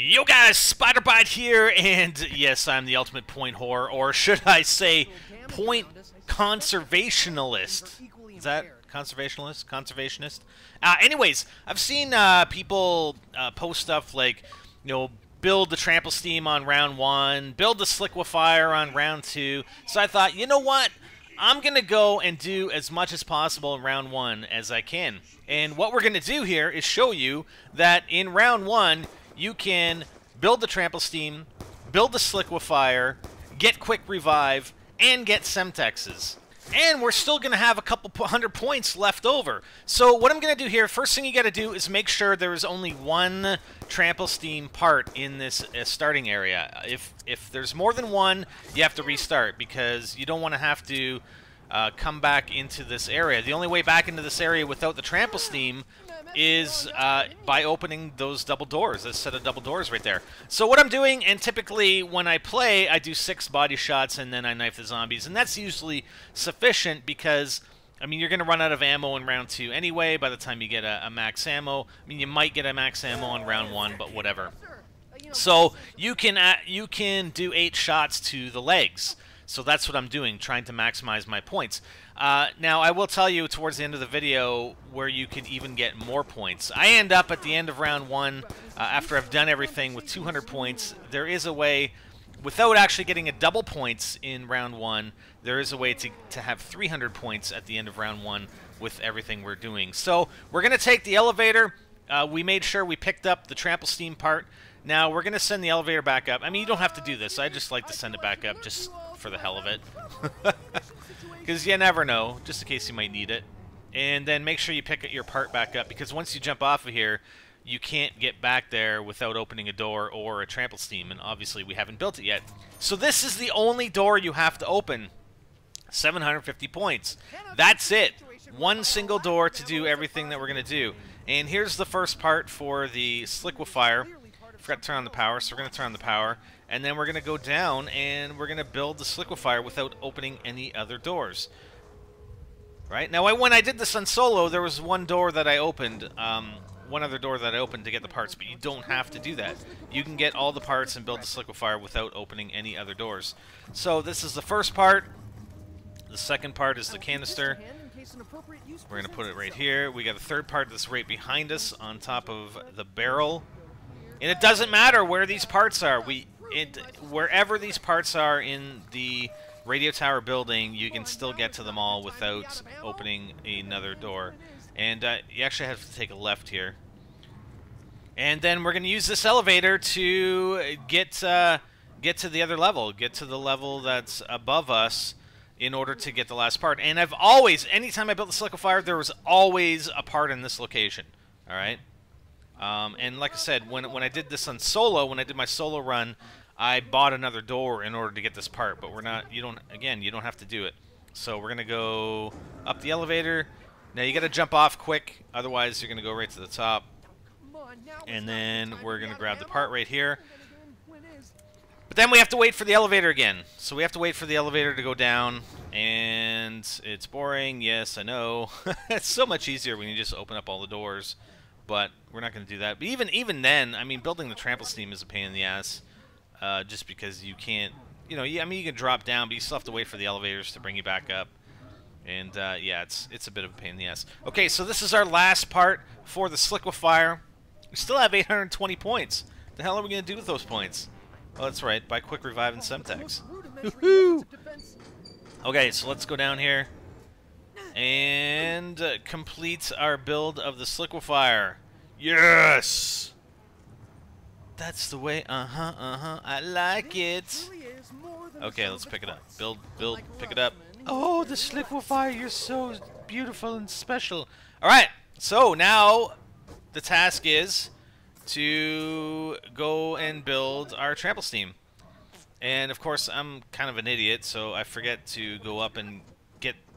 Yo guys, SpiderBite here, and yes, I'm the ultimate point whore, or should I say, point conservationalist. Is that conservationalist? Conservationist? Anyways, I've seen people post stuff like, build the Trample Steam on round 1, build the Sliquifier on round 2. So I thought, you know what? I'm going to go and do as much as possible in round 1 as I can. And what we're going to do here is show you that in round 1, you can build the Trample Steam, build the Sliquifier, get Quick Revive, and get Semtexes. And we're still going to have a couple 100 points left over. So what I'm going to do here, first thing you got to do is make sure there is only one Trample Steam part in this starting area. If there's more than one, you have to restart because you don't want to have to come back into this area. The only way back into this area without the Trample Steam is by opening those double doors, this set of double doors right there. So what I'm doing, and typically when I play, I do 6 body shots and then I knife the zombies, and that's usually sufficient because, I mean, you're going to run out of ammo in round 2 anyway by the time you get a max ammo. I mean, you might get a max ammo on round 1, but whatever. So you can do 8 shots to the legs. So that's what I'm doing, trying to maximize my points. Now, I will tell you towards the end of the video where you can even get more points. I end up at the end of round 1, after I've done everything, with 200 points. There is a way, without actually getting a double points in round 1, there is a way to have 300 points at the end of round 1 with everything we're doing. So we're going to take the elevator. We made sure we picked up the Trample Steam part. Now, we're going to send the elevator back up. I mean, you don't have to do this. I just like to send it back up just for the hell of it. Because you never know, just in case you might need it. And then make sure you pick your part back up, because once you jump off of here, you can't get back there without opening a door or a Trample Steam, and obviously we haven't built it yet. So this is the only door you have to open. 750 points. That's it. One single door to do everything that we're going to do. And here's the first part for the Sliquifier. Forgot to turn on the power, so we're going to turn on the power. And then we're going to go down and we're going to build the Sliquifier without opening any other doors. Right? Now, when I did this on solo, there was one door that I opened, one other door that I opened to get the parts, but you don't have to do that. You can get all the parts and build the Sliquifier without opening any other doors. So this is the first part. The second part is the canister. We're going to put it right here. We got a third part that's right behind us on top of the barrel. And it doesn't matter where these parts are. Wherever these parts are in the radio tower building, you can still get to them all without opening another door. And you actually have to take a left here. And then we're going to use this elevator to get to the other level, get to the level that's above us in order to get the last part. And I've always, anytime I built the Sliquifier, there was always a part in this location. All right? And like I said, when I did this on solo, when I did my solo run, I bought another door in order to get this part, but you don't have to do it. So we're going to go up the elevator. Now you got to jump off quick, otherwise you're going to go right to the top. And then we're going to grab the part right here. But then we have to wait for the elevator again. So we have to wait for the elevator to go down, and it's boring. Yes, I know. It's so much easier when you just open up all the doors. But we're not going to do that. But even then, I mean, building the Trample Steam is a pain in the ass, just because you can't, I mean, you can drop down, but you still have to wait for the elevators to bring you back up. And, yeah, it's a bit of a pain in the ass. Okay, so this is our last part for the Sliquifier. We still have 820 points. What the hell are we going to do with those points? Oh, that's right, by Quick Revive and Semtex. Woohoo! Okay, so let's go down here and complete our build of the Sliquifier. Yes! That's the way, I like it. Okay, let's pick it up. Build, pick it up. Oh, the Sliquifier, you're so beautiful and special. Alright, so now the task is to go and build our Trample Steam. And of course, I'm kind of an idiot, so I forget to go up and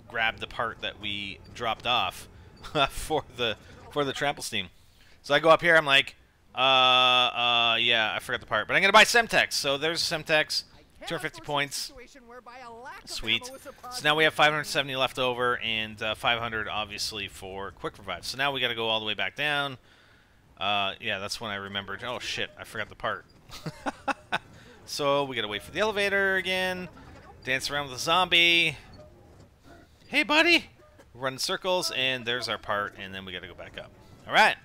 grab the part that we dropped off for the Trample Steam. So I go up here, I'm like, yeah, I forgot the part. But I'm going to buy Semtex. So there's Semtex, 250 points. Sweet. So now we have 570 left over, and 500 obviously for Quick Revive. So now we got to go all the way back down. Yeah, that's when I remembered. Oh shit, I forgot the part. So we gotta wait for the elevator again. Dance around with a zombie. Hey, buddy! Run in circles, and there's our part, and then we gotta go back up. Alright.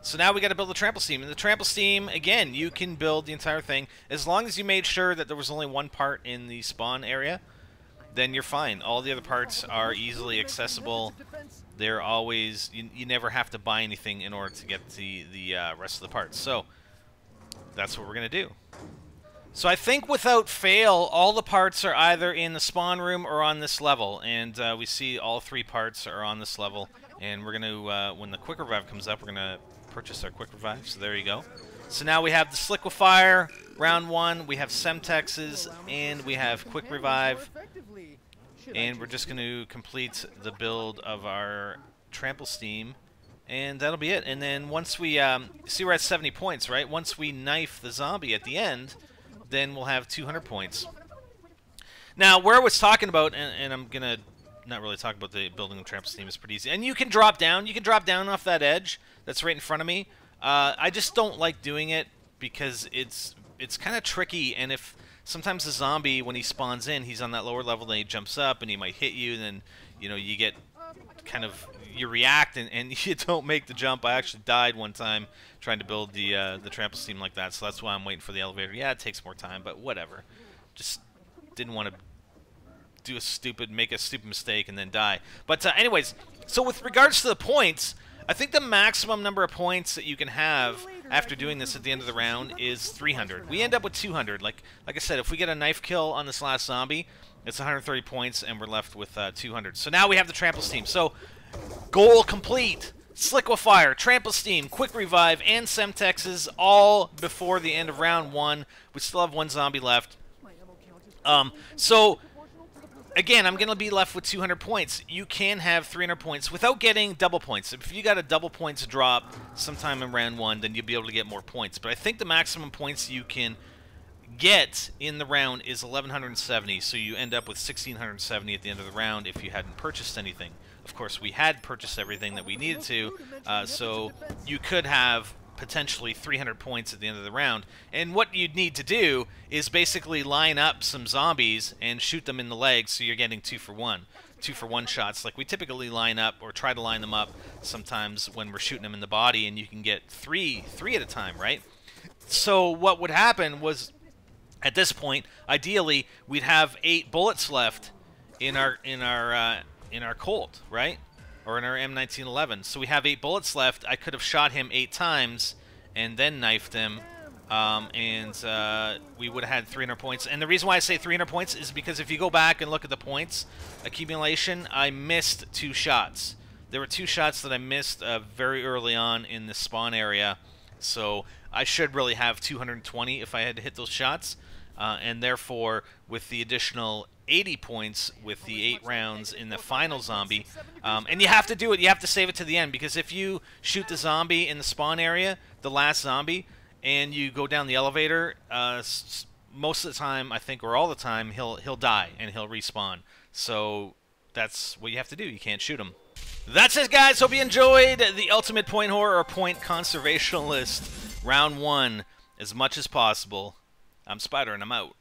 So now we gotta build the trample steam. And the trample steam, again, you can build the entire thing. As long as you made sure that there was only one part in the spawn area, then you're fine. All the other parts are easily accessible. They're always... You never have to buy anything in order to get the rest of the parts. So, that's what we're gonna do. So I think without fail, all the parts are either in the spawn room or on this level. And we see all 3 parts are on this level. And we're going to, when the quick revive comes up, we're going to purchase our quick revive. So there you go. So now we have the Sliquifier, round 1. We have Semtexes, and we have quick revive. And we're just going to complete the build of our Trample Steam. And that'll be it. And then once we, see we're at 70 points, right? Once we knife the zombie at the end, then we'll have 200 points. Now, where I was talking about, and I'm going to not really talk about the building the trample steam, is pretty easy. And you can drop down. You can drop down off that edge that's right in front of me. I just don't like doing it because it's kind of tricky. And if sometimes the zombie, when he spawns in, he's on that lower level, then he jumps up and he might hit you. Then, you know, you get kind of... You react and you don't make the jump. I actually died one time trying to build the trample steam like that, so that's why I'm waiting for the elevator. Yeah, it takes more time, but whatever. Just didn't want to make a stupid mistake and then die. But anyways, so with regards to the points, I think the maximum number of points that you can have after doing this at the end of the round is 300. We end up with 200. Like I said, if we get a knife kill on this last zombie, it's 130 points, and we're left with 200. So now we have the trample steam. So goal complete. Sliquifier, Trample Steam, Quick Revive, and Semtexes all before the end of round 1. We still have 1 zombie left. So, again, I'm going to be left with 200 points. You can have 300 points without getting double points. If you got a double points drop sometime in round 1, then you'll be able to get more points. But I think the maximum points you can get in the round is 1,170, so you end up with 1,670 at the end of the round if you hadn't purchased anything. Of course, we had purchased everything that we needed to, so you could have potentially 300 points at the end of the round. And what you'd need to do is basically line up some zombies and shoot them in the legs, so you're getting 2 for 1. 2 for 1 shots. Like we typically line up or try to line them up sometimes when we're shooting them in the body, and you can get three at a time, right? So what would happen was, at this point, ideally, we'd have 8 bullets left in our Colt, right? Or in our M1911. So we have 8 bullets left. I could have shot him 8 times and then knifed him, and we would have had 300 points. And the reason why I say 300 points is because if you go back and look at the points accumulation, I missed 2 shots. There were 2 shots that I missed very early on in the spawn area, so I should really have 220 if I had to hit those shots. And therefore, with the additional 80 points with the 8 rounds in the final zombie, and you have to do it, you have to save it to the end, because if you shoot the zombie in the spawn area, the last zombie, and you go down the elevator, most of the time, I think, or all the time, he'll die and he'll respawn. So that's what you have to do. You can't shoot him. That's it, guys. Hope you enjoyed the Ultimate Point Horror or Point Conservationalist round 1 as much as possible. I'm Spider, and I'm out.